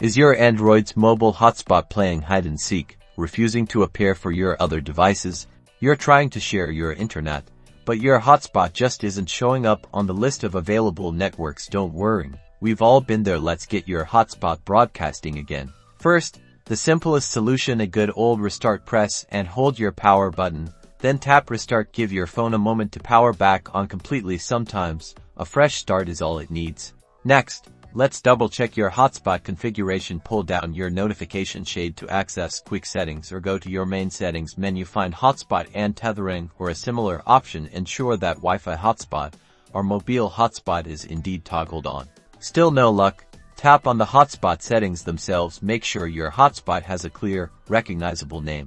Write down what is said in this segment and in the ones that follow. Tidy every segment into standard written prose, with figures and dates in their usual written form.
Is your Android's mobile hotspot playing hide-and-seek, refusing to appear for your other devices? You're trying to share your internet, but your hotspot just isn't showing up on the list of available networks. Don't worry, we've all been there. Let's get your hotspot broadcasting again. First, the simplest solution: a good old restart. Press and hold your power button, then tap restart. Give your phone a moment to power back on completely. Sometimes a fresh start is all it needs. Next, let's double-check your hotspot configuration. Pull down your notification shade to access quick settings, or go to your main settings menu. Find hotspot and tethering or a similar option. Ensure that Wi-Fi hotspot or mobile hotspot is indeed toggled on. Still no luck? Tap on the hotspot settings themselves. Make sure your hotspot has a clear, recognizable name.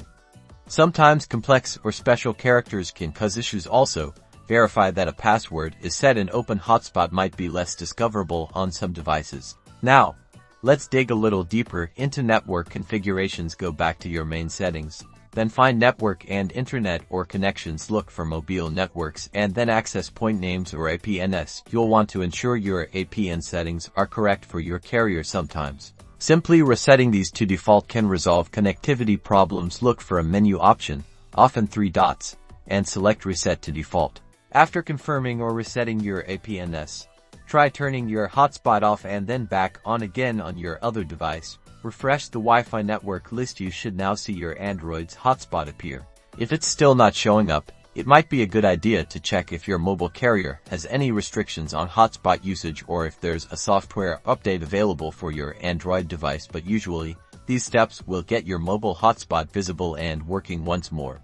Sometimes complex or special characters can cause issues. Also, verify that a password is set. An open hotspot might be less discoverable on some devices. Now, let's dig a little deeper into network configurations. Go back to your main settings, then find network and internet or connections. Look for mobile networks and then access point names or APNs. You'll want to ensure your APN settings are correct for your carrier. Sometimes simply resetting these to default can resolve connectivity problems. Look for a menu option, often 3 dots, and select Reset to Default. After confirming or resetting your APNs, try turning your hotspot off and then back on again on your other device. Refresh the Wi-Fi network list. You should now see your Android's hotspot appear. If it's still not showing up, it might be a good idea to check if your mobile carrier has any restrictions on hotspot usage or if there's a software update available for your Android device. But usually, these steps will get your mobile hotspot visible and working once more.